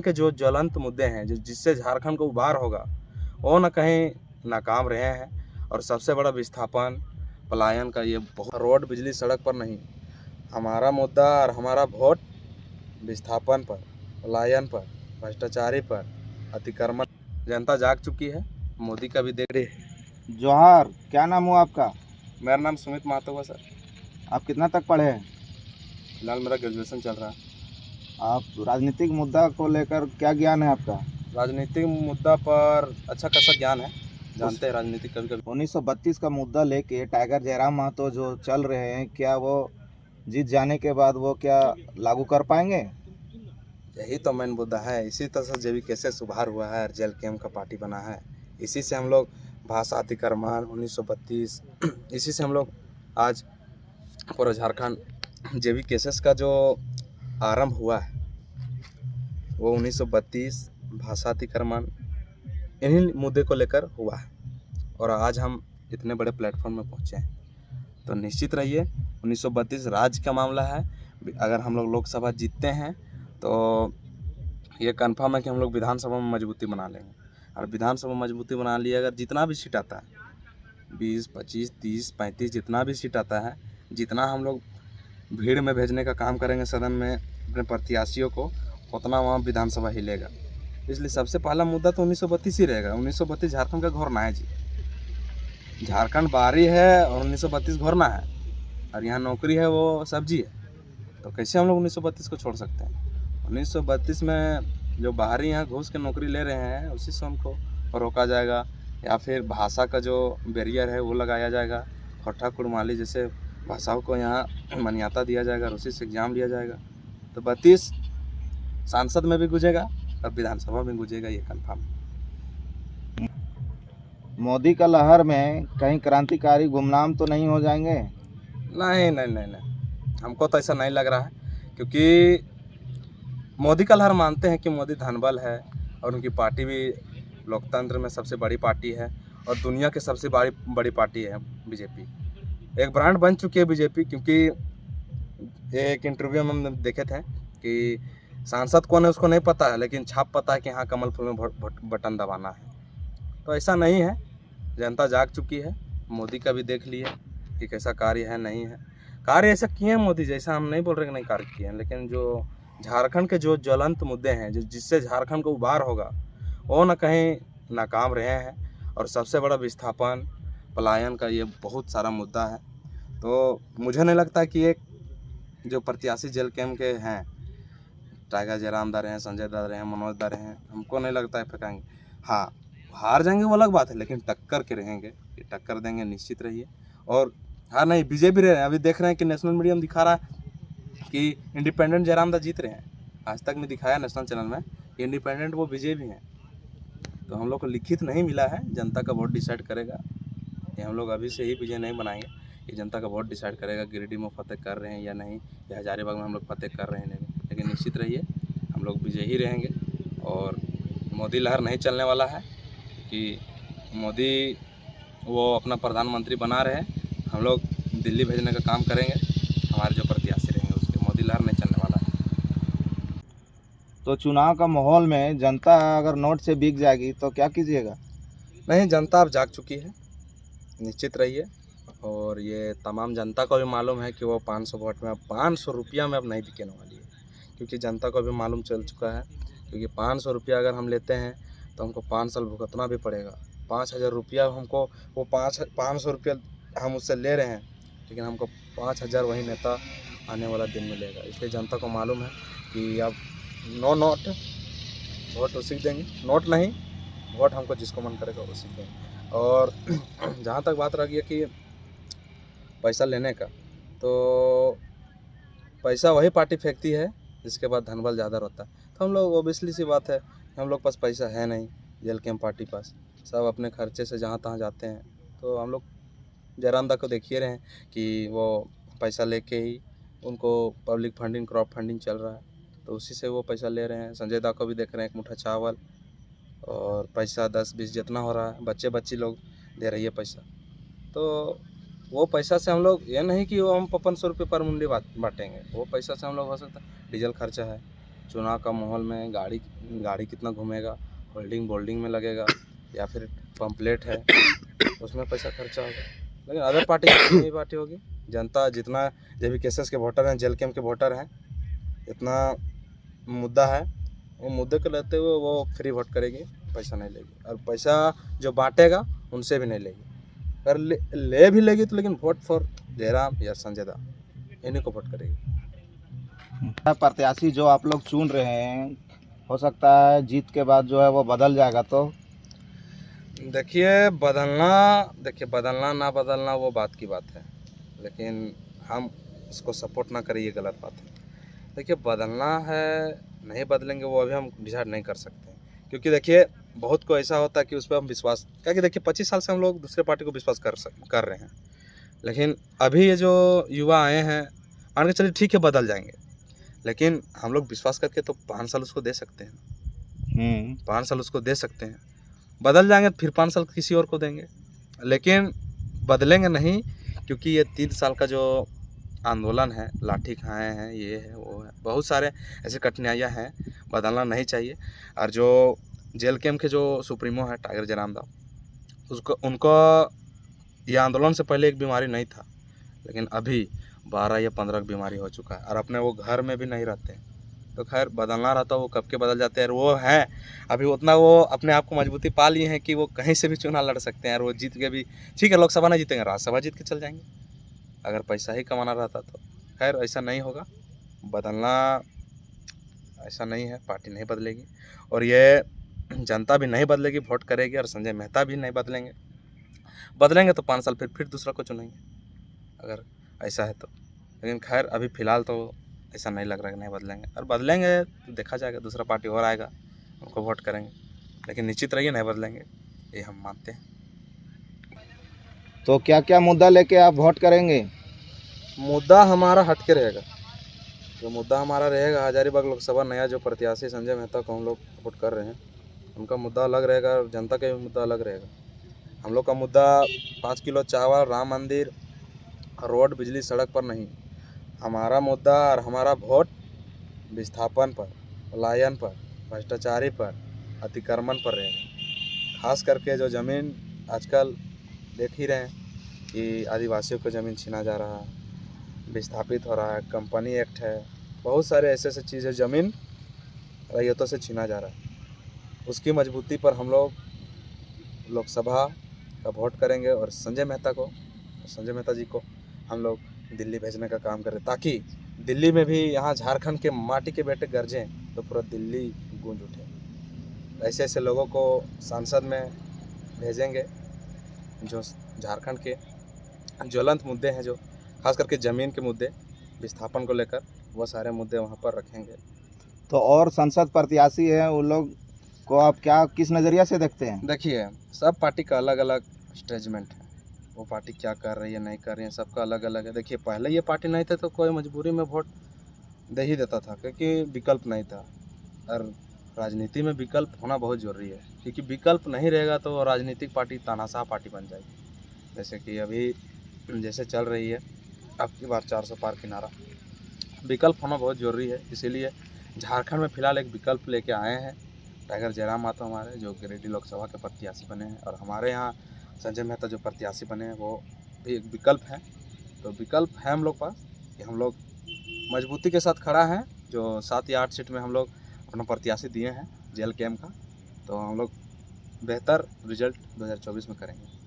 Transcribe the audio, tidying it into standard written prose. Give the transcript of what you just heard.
के जो ज्वलंत मुद्दे हैं जिससे झारखंड को उबार होगा वो न कहीं नाकाम रहे हैं। और सबसे बड़ा विस्थापन पलायन का ये बहुत रोड बिजली सड़क पर नहीं, हमारा मुद्दा और हमारा वोट विस्थापन पर, पलायन पर, भ्रष्टाचारी पर, अतिक्रमण। जनता जाग चुकी है, मोदी का भी देख रही है। जोहार, क्या नाम हुआ आपका? मेरा नाम सुमित महतो है सर। आप कितना तक पढ़े हैं? फिलहाल मेरा ग्रेजुएशन चल रहा है। आप राजनीतिक मुद्दा को लेकर क्या ज्ञान है आपका? राजनीतिक मुद्दा पर अच्छा खासा ज्ञान है, जानते हैं राजनीतिक कभी कभी। 1932 का मुद्दा लेके टाइगर जयराम महतो जो चल रहे हैं, क्या वो जीत जाने के बाद वो क्या लागू कर पाएंगे? यही तो मेन मुद्दा है। इसी तरह से जब कैसे सुधार हुआ है और जेल कैम्प का पार्टी बना है, इसी से हम लोग भाषा अतिक्रमण 1932 इसी से हम लोग आज पूरा झारखंड जेबी केसेस का जो आरंभ हुआ है वो 1932 भाषा अतिक्रमण इन्हीं मुद्दे को लेकर हुआ है। और आज हम इतने बड़े प्लेटफॉर्म में पहुँचे हैं, तो निश्चित रहिए 1932 राज्य का मामला है। अगर हम लोग लोकसभा जीतते हैं तो ये कन्फर्म है कि हम लोग विधानसभा में मजबूती बना लेंगे। और विधानसभा में मजबूती बना लिए, अगर जितना भी सीट आता है 20, 25, 30, 35 जितना भी सीट आता है, जितना हम लोग भीड़ में भेजने का काम करेंगे सदन में अपने प्रत्याशियों को, उतना वहाँ विधानसभा हिलेगा। इसलिए सबसे पहला मुद्दा तो 1932 ही रहेगा। 1932 झारखंड का घोरना है जी। झारखंड बाहरी है और 1932 घोरना है, और यहाँ नौकरी है वो सब्जी है। तो कैसे हम लोग 1932 को छोड़ सकते हैं? 1932 में जो बाहरी यहाँ घुस के नौकरी ले रहे हैं उसी से उनको रोका जाएगा, या फिर भाषा का जो बैरियर है वो लगाया जाएगा। खोटा कुड़माली जैसे भाषाओं को यहाँ मान्यता दिया जाएगा और उसी से एग्जाम लिया जाएगा। तो 32 सांसद में भी गुजेगा और विधानसभा में गुजेगा, ये कन्फर्म। मोदी का लहर में कहीं क्रांतिकारी गुमनाम तो नहीं हो जाएंगे? नहीं नहीं नहीं नहीं, हमको तो ऐसा नहीं लग रहा है, क्योंकि मोदी का लहर मानते हैं कि मोदी धनबल है और उनकी पार्टी भी लोकतंत्र में सबसे बड़ी पार्टी है और दुनिया की सबसे बड़ी पार्टी है बीजेपी। एक ब्रांड बन चुकी है बीजेपी, क्योंकि एक इंटरव्यू में हम देखे थे कि सांसद कौन है उसको नहीं पता है, लेकिन छाप पता है कि हाँ कमल फूल में बटन दबाना है। तो ऐसा नहीं है, जनता जाग चुकी है, मोदी का भी देख लिया कि कैसा कार्य है नहीं है। कार्य ऐसा किए हैं मोदी, जैसा हम नहीं बोल रहे कि नहीं कार्य किए हैं, लेकिन जो झारखंड के जो ज्वलंत मुद्दे हैं जिससे झारखंड को उबार होगा वो न कहीं नाकाम रहे हैं। और सबसे बड़ा विस्थापन पलायन का ये बहुत सारा मुद्दा है। तो मुझे नहीं लगता कि एक जो प्रत्याशी जेल कैम्प के हैं, टाइगर जयराम दा रहे हैं, संजय दा रहे हैं, मनोज दा रहे हैं, हमको नहीं लगता है फेंकेंगे। हाँ, हार जाएंगे वो अलग बात है, लेकिन टक्कर के रहेंगे, ये टक्कर देंगे, निश्चित रहिए। और हाँ नहीं, बीजेपी रहे हैं। अभी देख रहे हैं कि नेशनल मीडिया में दिखा रहा है कि इंडिपेंडेंट जयराम दा जीत रहे हैं। आज तक में दिखाया नेशनल चैनल में कि इंडिपेंडेंट वो विजय भी हैं। तो हम लोग को लिखित नहीं मिला है, जनता का वोट डिसाइड करेगा। ये हम लोग अभी से ही विजय नहीं बनाएंगे, ये जनता का वोट डिसाइड करेगा। गिरिडीह में फतेह कर रहे हैं या नहीं, या हजारीबाग में हम लोग फतेह कर रहे हैं नहीं, लेकिन निश्चित रहिए हम लोग विजय ही रहेंगे। और मोदी लहर नहीं चलने वाला है कि मोदी वो अपना प्रधानमंत्री बना रहे हैं, हम लोग दिल्ली भेजने का काम करेंगे। हमारे जो प्रत्याशी रहेंगे उसके मोदी लहर नहीं चलने वाला है। तो चुनाव का माहौल में जनता अगर नोट से बिक जाएगी तो क्या कीजिएगा? नहीं, जनता अब जाग चुकी है, निश्चित रहिए। और ये तमाम जनता को भी मालूम है कि वो 500 वोट में, अब 500 रुपया में अब नहीं बिकने वाली है, क्योंकि जनता को भी मालूम चल चुका है। क्योंकि 500 रुपया अगर हम लेते हैं तो हमको 5 साल भुगतना भी पड़ेगा। 5000 रुपया हमको, वो 500 रुपया हम उससे ले रहे हैं, लेकिन हमको 5000 वही नेता आने वाला दिन मिलेगा। इसलिए जनता को मालूम है कि अब नो नोट, वोट उसी देंगे, नोट नहीं, वोट हमको जिसको मन करेगा उसी देंगे। और जहाँ तक बात रह गई कि पैसा लेने का, तो पैसा वही पार्टी फेंकती है जिसके बाद धनबल ज़्यादा रहता है। तो हम लोग, ओबियसली सी बात है, हम लोग पास पैसा है नहीं, जेल कैम्प पार्टी पास सब अपने खर्चे से जहाँ तहाँ जाते हैं। तो हम लोग जयराम दा को देखिए रहे हैं कि वो पैसा लेके ही उनको पब्लिक फंडिंग, क्रॉप फंडिंग चल रहा है, तो उसी से वो पैसा ले रहे हैं। संजय दा को भी देख रहे हैं, एक मुठ्ठा चावल और पैसा 10-20 जितना हो रहा है, बच्चे लोग दे रही है पैसा। तो वो पैसा से हम लोग, ये नहीं कि वो हम 5500 रुपये पर मुंडी बांटेंगे, वो पैसा से हम लोग हो सकता है डीजल खर्चा है, चुनाव का माहौल में गाड़ी कितना घूमेगा, होल्डिंग बोल्डिंग में लगेगा या फिर पम्पलेट है उसमें पैसा खर्चा होगा। लेकिन अदर पार्टी की पार्टी होगी, जनता जितना जो भी केसेस के वोटर हैं, जेल कैम्प के वोटर हैं, इतना मुद्दा है, वो मुद्दे को लेते हुए वो फ्री वोट करेगी, पैसा नहीं लेगी। और पैसा जो बांटेगा उनसे भी नहीं लेगी। अगर ले भी लेगी तो लेकिन वोट फॉर जयराम या संजय दा, इन्हीं को वोट करेगी। प्रत्याशी जो आप लोग चुन रहे हैं, हो सकता है जीत के बाद जो है वो बदल जाएगा, तो देखिए बदलना ना बदलना वो बात की बात है, लेकिन हम इसको सपोर्ट ना करें ये गलत बात है। देखिए बदलना है नहीं बदलेंगे वो अभी हम डिसाइड नहीं कर सकते, क्योंकि देखिए बहुत को ऐसा होता है कि उस पर हम विश्वास, क्या कि देखिए 25 साल से हम लोग दूसरे पार्टी को विश्वास कर रहे हैं, लेकिन अभी ये जो युवा आए हैं मान के चलिए ठीक है बदल जाएंगे, लेकिन हम लोग विश्वास करके तो 5 साल उसको दे सकते हैं, 5 साल उसको दे सकते हैं। बदल जाएंगे फिर 5 साल किसी और को देंगे, लेकिन बदलेंगे नहीं, क्योंकि ये 3 साल का जो आंदोलन है, लाठी खाए हैं, ये है वो है, बहुत सारे ऐसे कठिनाइयाँ हैं, बदलना नहीं चाहिए। और जो जेल कैम्प के जो सुप्रीमो है टाइगर जयराम दा, उनको ये आंदोलन से पहले एक बीमारी नहीं था, लेकिन अभी 12 या 15 बीमारी हो चुका है और अपने वो घर में भी नहीं रहते। तो खैर बदलना रहता वो कब के बदल जाते हैं। और वो हैं अभी उतना वो अपने आप को मजबूती पा लिए हैं कि वो कहीं से भी चुनाव लड़ सकते हैं, और वो जीत के भी ठीक है, लोकसभा नहीं जीतेंगे, राज्यसभा जीत के चल जाएंगे अगर पैसा ही कमाना रहता तो। खैर ऐसा नहीं होगा, बदलना ऐसा नहीं है, पार्टी नहीं बदलेगी और ये जनता भी नहीं बदलेगी, वोट करेगी, और संजय मेहता भी नहीं बदलेंगे। बदलेंगे तो 5 साल फिर दूसरा को चुनेंगे अगर ऐसा है तो। लेकिन खैर अभी फ़िलहाल तो ऐसा नहीं लग रहा है कि नहीं बदलेंगे, और बदलेंगे तो देखा जाएगा, दूसरा पार्टी और आएगा उनको वोट करेंगे, लेकिन निश्चित रहिए नहीं बदलेंगे, ये हम मानते हैं। तो क्या क्या मुद्दा लेके आप वोट करेंगे? मुद्दा हमारा हटके रहेगा, जो मुद्दा हमारा रहेगा हजारीबाग लोकसभा नया जो प्रत्याशी संजय मेहता को हम लोग सपोर्ट कर रहे हैं, उनका मुद्दा अलग रहेगा और जनता का भी मुद्दा अलग रहेगा। हम लोग का मुद्दा 5 किलो चावल, राम मंदिर, रोड, बिजली, सड़क पर नहीं, हमारा मुद्दा और हमारा वोट विस्थापन पर, पलायन पर, भ्रष्टाचारी पर, अतिक्रमण पर रहेगा। खास करके जो ज़मीन आजकल देख ही रहे हैं कि आदिवासियों को ज़मीन छीना जा रहा है, विस्थापित हो रहा है, कंपनी एक्ट है, बहुत सारे ऐसे चीज़ें ज़मीन रैयतों से छीना जा रहा है। उसकी मजबूती पर हम लोग लोकसभा का वोट करेंगे और संजय मेहता जी को हम लोग दिल्ली भेजने का काम करें, ताकि दिल्ली में भी यहाँ झारखंड के माटी के बेटे गरजें तो पूरा दिल्ली गूंज उठे। ऐसे ऐसे लोगों को संसद में भेजेंगे जो झारखंड के ज्वलंत मुद्दे हैं, जो खास करके ज़मीन के मुद्दे, विस्थापन को लेकर, वो सारे मुद्दे वहाँ पर रखेंगे। तो और संसद प्रत्याशी हैं उन लोग को आप क्या किस नज़रिया से देखते हैं? देखिए सब पार्टी का अलग अलग स्टेटमेंट है, वो पार्टी क्या कर रही है नहीं कर रही है, सबका अलग अलग है। देखिए पहले ये पार्टी नहीं था तो कोई मजबूरी में वोट दे ही देता था, क्योंकि विकल्प नहीं था, और राजनीति में विकल्प होना बहुत ज़रूरी है, क्योंकि विकल्प नहीं रहेगा तो राजनीतिक पार्टी तानाशाह पार्टी बन जाएगी। जैसे कि अभी जैसे चल रही है अब की बार 400 पार किनारा, विकल्प होना बहुत ज़रूरी है। इसीलिए झारखंड में फ़िलहाल एक विकल्प लेके आए हैं टाइगर जयराम महतो हमारे, जो गिरिडीह लोकसभा के प्रत्याशी बने हैं, और हमारे यहाँ संजय मेहता जो प्रत्याशी बने हैं वो भी एक विकल्प है। तो विकल्प है हम लोग पास कि हम लोग मजबूती के साथ खड़ा हैं, जो 7 या 8 सीट में हम लोग अपना प्रत्याशी दिए हैं जेल कैम्प का, तो हम लोग बेहतर रिजल्ट 2024 में करेंगे।